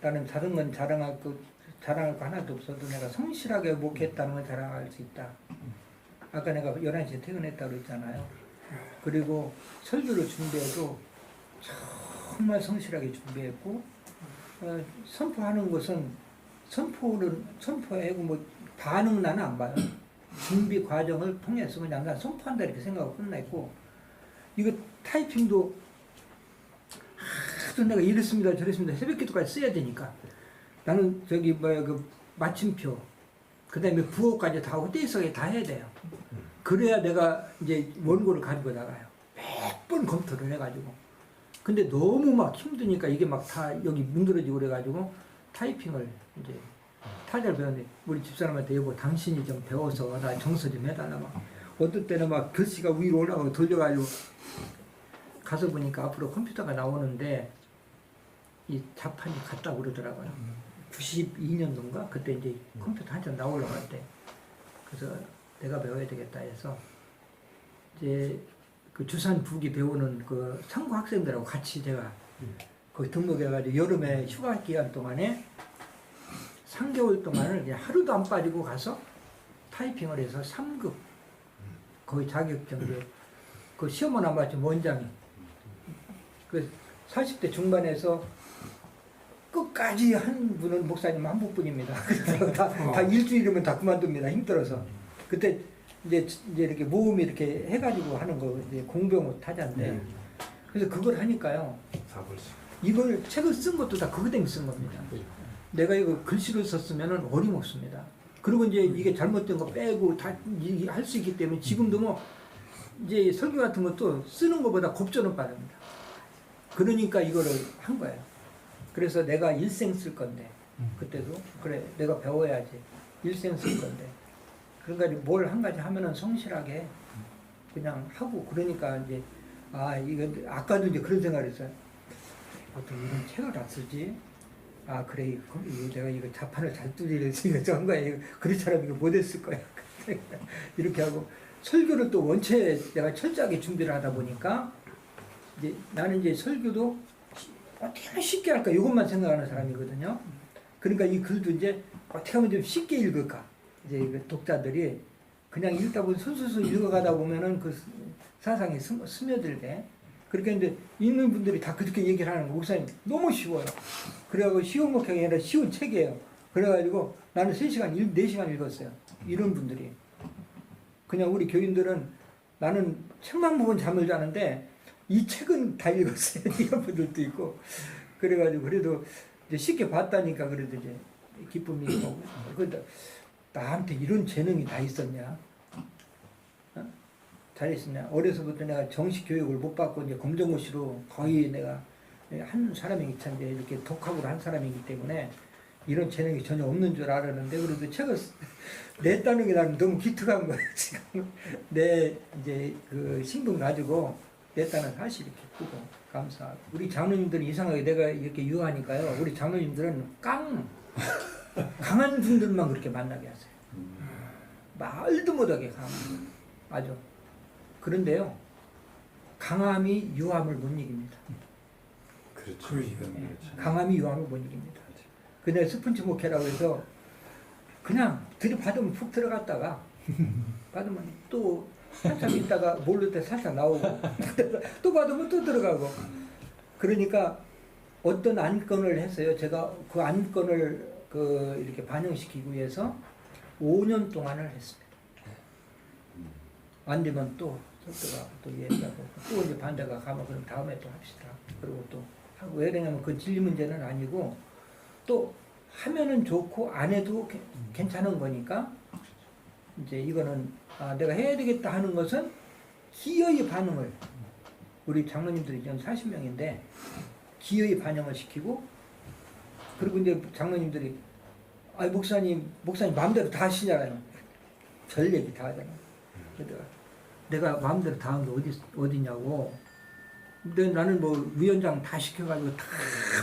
나는 다른 건 자랑할 거 하나도 없어도 내가 성실하게 목했다는 걸 자랑할 수 있다. 아까 내가 11시에 퇴근했다고 그랬잖아요. 그리고 설교를 준비해도 정말 성실하게 준비했고, 선포하는 것은 선포하고 뭐 반응 나는 안 봐요. 준비 과정을 통해서 그냥 난 선포한다 이렇게 생각하고 끝냈고, 이거 타이핑도 하도 내가 이랬습니다 저랬습니다 새벽 기도까지 써야 되니까 나는 그 마침표 그 다음에 부호까지 다 하고 떼서게 다 해야 돼요. 그래야 내가 이제 원고를 가지고 나가요. 몇 번 검토를 해가지고. 근데 너무 막 힘드니까 이게 막 다 여기 문드러지고 그래가지고 타이핑을 이제 타자를 배웠는데 우리 집사람한테 여보 당신이 좀 배워서 나 정서 좀 해달라 막. 어떨 때는 막 글씨가 위로 올라가고 돌려가지고 가서 보니까 앞으로 컴퓨터가 나오는데 이 자판이 같다고 그러더라고요. 92년도인가? 그때 이제 컴퓨터 한참 나오려고 할 때. 그래서 내가 배워야 되겠다 해서 이제 그 주산 부기 배우는 그 상고 학생들하고 같이 제가 거기 등록해가지고 여름에 휴가 기간 동안에 3개월 동안을 그냥 하루도 안 빠지고 가서 타이핑을 해서 3급 거의 자격증 그 시험은 안 봤지 원장이 그 40대 중반에서 끝까지 한 분은 목사님 한 분뿐입니다. 그래서 다 일주일이면 다 그만둡니다. 힘들어서. 그때 이제 이렇게 모음이 이렇게 해가지고 하는 거 이제 공병호 타자인데 그래서 그걸 하니까요. 이걸 책을 쓴 것도 다 그거 때문에 쓴 겁니다. 내가 이거 글씨를 썼으면 어림없습니다. 그리고 이제 이게 잘못된 거 빼고 다 할 수 있기 때문에 지금도 뭐 이제 설교 같은 것도 쓰는 것보다 겁주는 빠릅니다. 그러니까 이거를 한 거예요. 그래서 내가 일생 쓸 건데 그때도 그래 내가 배워야지 일생 쓸 건데 그러니까 뭘 한 가지 하면은 성실하게 그냥 하고 그러니까 이제 아 이거 아까도 이제 그런 생각을 했어요. 보통 이런 책을 안 쓰지. 아 그래 이거 내가 이거 자판을 잘 두드려서 이거 한 거야. 그렇처럼 이거 못했을 거야. 이렇게 하고 설교를 또 원체 내가 철저하게 준비를 하다 보니까 이제 나는 이제 설교도 어떻게 하면 쉽게 할까 이것만 생각하는 사람이거든요. 그러니까 이 글도 이제 어떻게 하면 좀 쉽게 읽을까 이제 그 독자들이 그냥 읽다 보면 술술술 읽어가다 보면은 그 사상이 스며들게 그렇게 이제 읽는 분들이 다 그렇게 얘기를 하는 거 목사님 너무 쉬워요. 그래가지고 쉬운 목표가 아니라 쉬운 책이에요. 그래가지고 나는 3시간, 4시간 읽었어요. 이런 분들이 그냥 우리 교인들은 나는 책만 보면 잠을 자는데 이 책은 다 읽었어요. 이런 분들도 있고. 그래가지고 그래도 이제 쉽게 봤다니까 그래도 이제 기쁨이 있고. 그러다 나한테 이런 재능이 다 있었냐? 어? 잘했었냐? 어려서부터 내가 정식 교육을 못 받고 이제 검정고시로 거의 내가 한 사람이기 때문에 이렇게 독학으로 한 사람이기 때문에 이런 재능이 전혀 없는 줄 알았는데 그래도 책을 냈다는 게 나는 너무 기특한 거예요. 지금 내 이제 그 신분 가지고 냈다는 사실이 기쁘고 감사하고 우리 장로님들은 이상하게 내가 이렇게 유하니까요. 우리 장로님들은 강한 분들만 그렇게 만나게 하세요. 말도 못하게 강한 아주 그런데요. 강함이 유함을 못 이깁니다. 그렇죠. 강함이 유함을 못 이깁니다. 근데 스펀지 목회라고 해서 그냥 들이받으면 푹 들어갔다가 받으면 또 한참 있다가 모를 때 살짝 나오고 또 받으면 또 들어가고 그러니까 어떤 안건을 했어요. 제가 그 안건을 그 이렇게 반영시키기 위해서 5년 동안을 했습니다. 안 되면 또 속도가 또 얘기하고 또 이제 반대가 가면 그럼 다음에 또 합시다. 그리고 또 하고 왜 그러냐면 그 진리 문제는 아니고 또 하면은 좋고 안 해도 괜찮은 거니까 이제 이거는 아, 내가 해야 되겠다 하는 것은 기어이 반응을 우리 장로님들이 전 40명인데 기어이 반영을 시키고 그리고 이제 장로님들이 아 목사님 마음대로 다 하시잖아요. 별 얘기 다 하잖아요. 내가 마음대로 다 한 게 어디냐고. 근데 나는 뭐 위원장 다 시켜가지고 다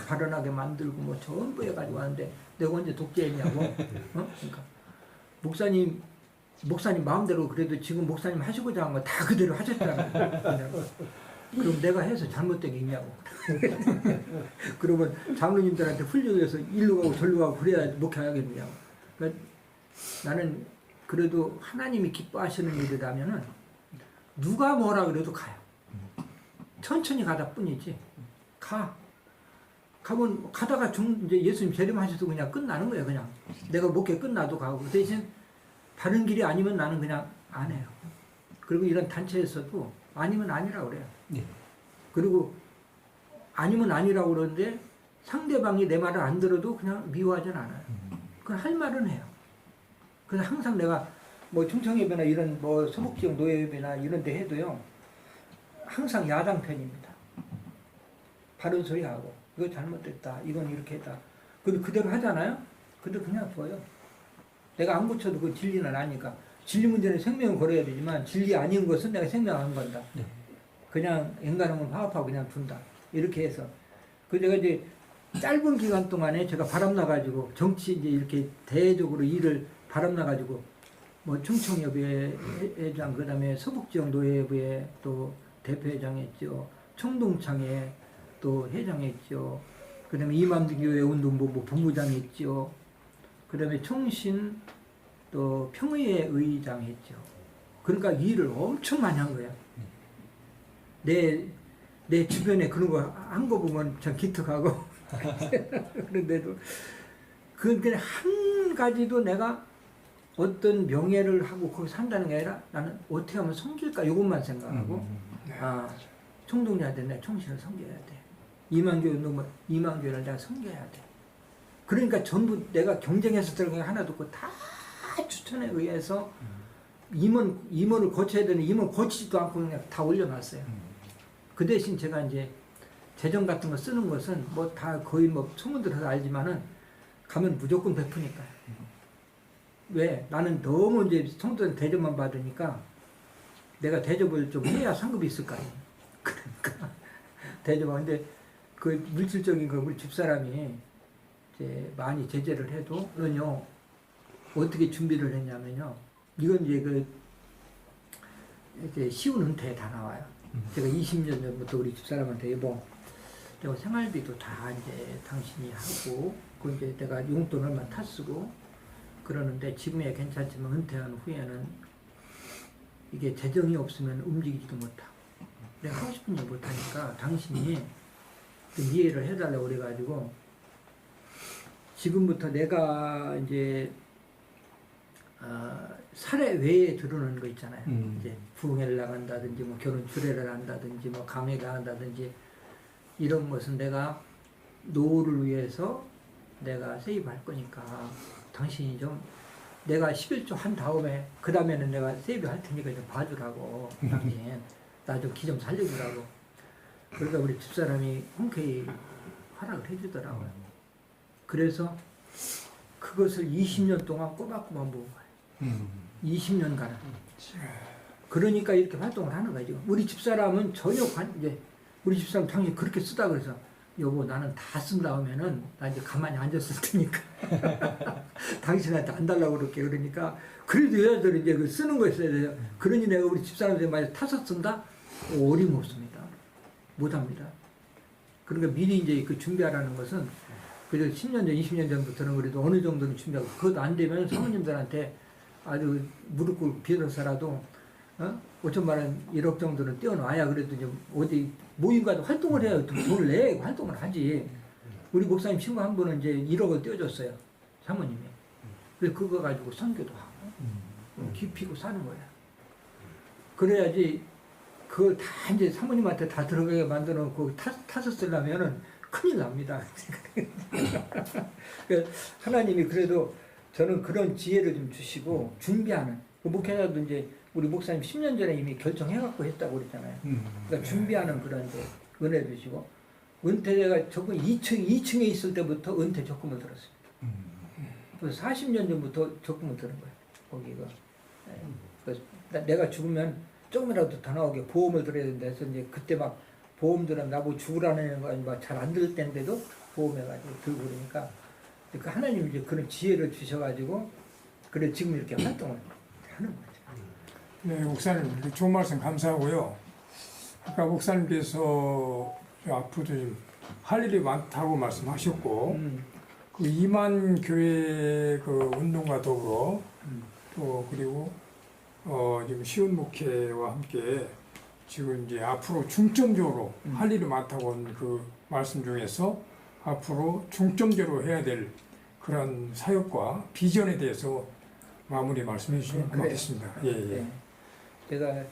발언하게 만들고 뭐 전부 해가지고 하는데 내가 언제 독재했냐고. 어? 그러니까 목사님 마음대로 그래도 지금 목사님 하시고자 한 거 다 그대로 하셨잖아요. 그럼 내가 해서 잘못된 게 있냐고. 그러면 장로님들한테 훈련해서 일로 가고 절로 가고 그래야 목회하겠느냐고. 그러니까 나는 그래도 하나님이 기뻐하시는 일이라면은 누가 뭐라 그래도 가요. 천천히 가다 뿐이지. 가면 가다가 이제 예수님 재림하셔도 그냥 끝나는 거예요. 그냥 내가 목회 끝나도 가고 대신 다른 길이 아니면 나는 그냥 안 해요. 그리고 이런 단체에서도 아니면 아니라고 그래요. 네. 그리고 아니면 아니라고 그러는데 상대방이 내 말을 안 들어도 그냥 미워하진 않아요. 그건 할 말은 해요. 그래서 항상 내가 뭐 충청협이나 이런 뭐 서북지역 노예협이나 이런 데 해도요 항상 야당 편입니다. 바른 소리 하고 이거 잘못됐다 이건 이렇게 했다 근데 그대로 하잖아요. 근데 그냥 둬요. 내가 안 고쳐도 그 진리는 아니까. 진리 문제는 생명을 걸어야 되지만 진리 아닌 것은 내가 생명 안 건다. 네. 그냥 인간은 화합하고 그냥 둔다. 이렇게 해서 그 제가 이제 짧은 기간 동안에 제가 바람나가지고 정치 이제 이렇게 대외적으로 일을 바람나가지고 뭐 충청협의 회장 그다음에 서북지역 노예협의 또 대표회장했죠. 청동창회 또 회장했죠. 그다음에 이만기교회 운동본부 본부장했죠. 그다음에 총신 또 평의회 의장했죠. 그러니까 일을 엄청 많이 한 거야. 내 주변에 그런 거 한 거 보면 참 기특하고 그런데도 그냥 한 가지도 내가 어떤 명예를 하고 거기 산다는 게 아니라 나는 어떻게 하면 섬길까 이것만 생각하고 아 총동리한테 내가 총신을 섬겨야 돼. 이만교회 운동은 이만교회를 내가 섬겨야 돼. 그러니까 전부 내가 경쟁해서 들어간 게 하나도 없고 다 추천에 의해서 임원을 고쳐야 되는 임원 고치지도 않고 그냥 다 올려놨어요. 그 대신 제가 이제 재정 같은 거 쓰는 것은 뭐 다 거의 뭐 소문 들어서 알지만은 가면 무조건 베푸니까요. 왜? 나는 너무 이제 성도들 대접만 받으니까 내가 대접을 좀 해야 상급이 있을 거 아니에요. 그러니까 대접하는데 그 물질적인 거 우리 집사람이 이제 많이 제재를 해도 는요 어떻게 준비를 했냐면요. 이건 이제 그 이제 쉬운 은퇴에 다 나와요. 제가 20년 전부터 우리 집사람한테 여보, 내가 생활비도 다 이제 당신이 하고, 그 이제 내가 용돈 얼마 타 쓰고 그러는데 지금이야 괜찮지만 은퇴한 후에는 이게 재정이 없으면 움직이지도 못하고 내가 하고 싶은 일 못하니까 당신이 좀 이해를 해달라고 그래가지고 지금부터 내가 이제 사례 외에 들어오는 거 있잖아요. 이제 부흥회를 나간다든지 뭐 결혼 주례를 한다든지 뭐 강의를 한다든지 이런 것은 내가 노후를 위해서 내가 세입할 거니까 당신이 좀 내가 11조 한 다음에 그 다음에는 내가 세입할 테니까 좀 봐주라고 당신 나 좀 기 좀 살려주라고. 그러니까 우리 집사람이 흔쾌히 허락을 해주더라고요. 그래서 그것을 20년 동안 꼬박꼬박 모은 거예요. 20년간. 그러니까 이렇게 활동을 하는 거죠. 우리 집사람은 전혀 이제 우리 집사람 당연히 그렇게 쓰다 그래서 여보 나는 다 쓴 다음에는 나 이제 가만히 앉았을 테니까 당신한테 안 달라고 그럴게. 그러니까 그래도 여자들은 이제 그 쓰는 거 있어야 돼요. 그러니 내가 우리 집사람한테 만약 타서 쓴다? 어림없습니다. 못합니다. 그러니까 미리 이제 그 준비하라는 것은 그래도 10년 전, 20년 전부터는 그래도 어느 정도는 준비하고 그것도 안 되면 사모님들한테 아주 무릎 꿇고 빌어서라도 5천만 원, 1억 정도는 떼어놔야 그래도 좀 어디 모임가도 활동을 해야 돈을 내 활동을 하지. 우리 목사님 친구 한 분은 이제 1억을 떼어줬어요. 사모님이. 그래서 그거 가지고 선교도 하고 기피고 사는 거야. 그래야지 그걸 다 이제 사모님한테 다 들어가게 만들어 놓고 타서 쓰려면은 큰일 납니다. 그러니까 하나님이 그래도 저는 그런 지혜를 좀 주시고 준비하는 그 목회자도 이제 우리 목사님 10년 전에 이미 결정해갖고 했다고 그랬잖아요. 그러니까 준비하는 그런 이제 은혜 주시고 은퇴가 적금 2층에 있을 때부터 은퇴 적금을 들었습니다. 그래서 40년 전부터 적금을 드는 거예요. 거기가. 그래서 내가 죽으면 조금이라도 더 나오게 보험을 들어야 된다 해서 이제 그때 막 보험들은 나보고 죽으라는 거 잘 안 들을 때인데도 보험해가지고 들고 그러니까 그 하나님이 이제 그런 지혜를 주셔가지고 그래 지금 이렇게 활동을 하는 거죠. 네, 목사님 이렇게 좋은 말씀 감사하고요. 아까 목사님께서 앞으로 좀 할 일이 많다고 말씀하셨고 그 이만 교회 그 운동과 더불어 또 그리고 지금 시온 목회와 함께 지금 이제 앞으로 중점적으로 할 일이 많다고 한 그 말씀 중에서 앞으로 중점적으로 해야 될 그런 사역과 비전에 대해서 마무리 말씀해 주시면 고맙겠습니다. 예, 예. 네. 제가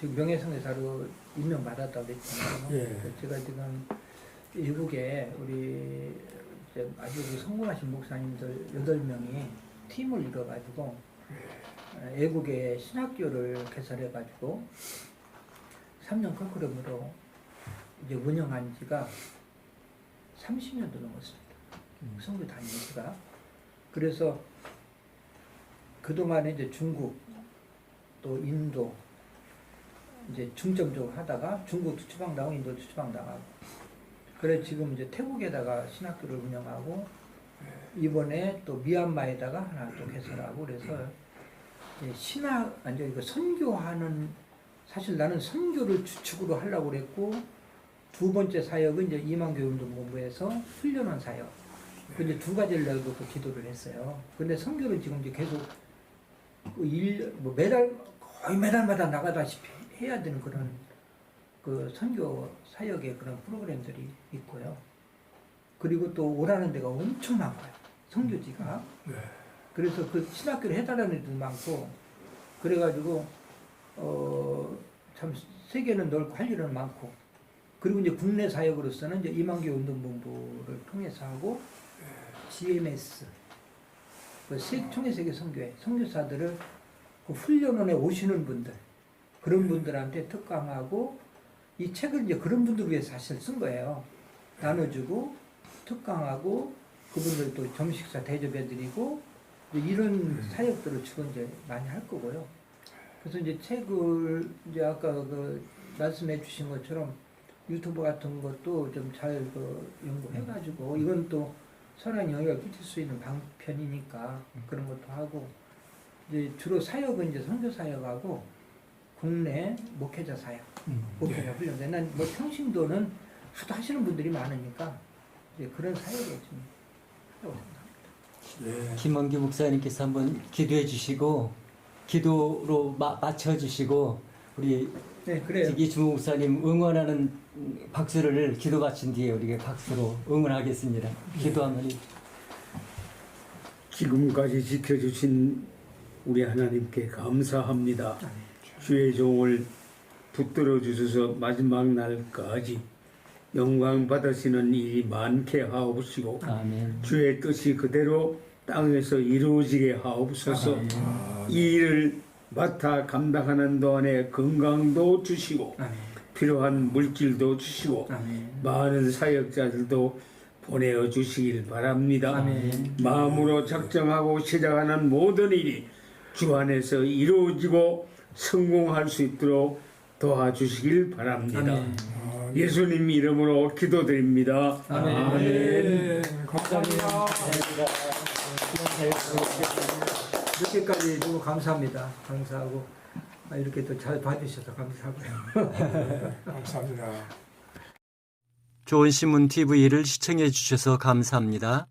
지금 명예성대사로 임명받았다고 그랬잖아요. 예. 제가 지금 외국에 우리 이제 아주 성공하신 목사님들 8명이 팀을 이뤄가지고 애국의 신학교를 개설해가지고 3년 커리큘럼으로 이제 운영한 지가 30년도 넘었습니다. 성교 다니는 지가. 그래서 그동안에 이제 중국 또 인도 이제 중점적으로 하다가 중국도 추방당하고 인도도 추방당하고 그래 지금 이제 태국에다가 신학교를 운영하고 이번에 또 미얀마에다가 하나 또 개설하고 그래서 이제 신학 아니 이거 선교하는 사실 나는 선교를 주축으로 하려고 그랬고 두 번째 사역은 이제 이만교운동본부에서 훈련원 사역 그 이제 두 가지를 내고 또 기도를 했어요. 근데 선교를 지금 이제 계속 뭐 매달 거의 매달마다 나가다시피 해야 되는 그런 그 선교 사역의 그런 프로그램들이 있고요. 그리고 또 오라는 데가 엄청 많아요. 선교지가. 네. 그래서 그 신학교를 해달라는 데도 많고 그래가지고 참 세계는 넓고 할 일은 많고 그리고 이제 국내 사역으로서는 이제 이만교 운동본부를 통해서 하고 GMS 그 총회세계 선교회 선교사들을 그 훈련원에 오시는 분들 그런 분들한테 특강하고 이 책을 이제 그런 분들 위해서 사실 쓴 거예요. 나눠주고 특강하고 그분들 또 점식사 대접해드리고 이런 사역들을 주로 이제 많이 할 거고요. 그래서 이제 책을 이제 아까 그 말씀해 주신 것처럼 유튜브 같은 것도 좀 잘 그 연구해가지고 이건 또 선한 영향을 끼칠 수 있는 방편이니까 그런 것도 하고 이제 주로 사역은 이제 선교 사역하고 국내 목회자 사역, 목회자 훈련대. 난 뭐 평신도는 하도 하시는 분들이 많으니까 이제 그런 사역을 좀 하려고 생각합니다. 네. 김원규 목사님께서 한번 기도해 주시고 기도로 맞춰 주시고 우리 네, 그래요. 이주무 목사님 응원하는 박수를 기도 바친 뒤에 우리가 박수로 응원하겠습니다. 기도하면 지금까지 지켜주신 우리 하나님께 감사합니다. 주의 종을 붙들어 주셔서 마지막 날까지 영광 받으시는 일이 많게 하옵시고 아멘. 주의 뜻이 그대로 땅에서 이루어지게 하옵소서. 이 일을 맡아 감당하는 동안에 건강도 주시고 아멘. 필요한 물질도 주시고 아멘. 많은 사역자들도 보내어 주시길 바랍니다. 아멘. 마음으로 작정하고 시작하는 모든 일이 주 안에서 이루어지고 성공할 수 있도록 도와주시길 바랍니다. 아멘. 예수님 이름으로 기도드립니다. 아멘. 네. 감사합니다. 이렇게까지 너무 감사합니다. 감사하고 이렇게 또 잘 봐주셔서 감사하고요. 감사합니다. 좋은 신문 TV를 시청해 주셔서 감사합니다.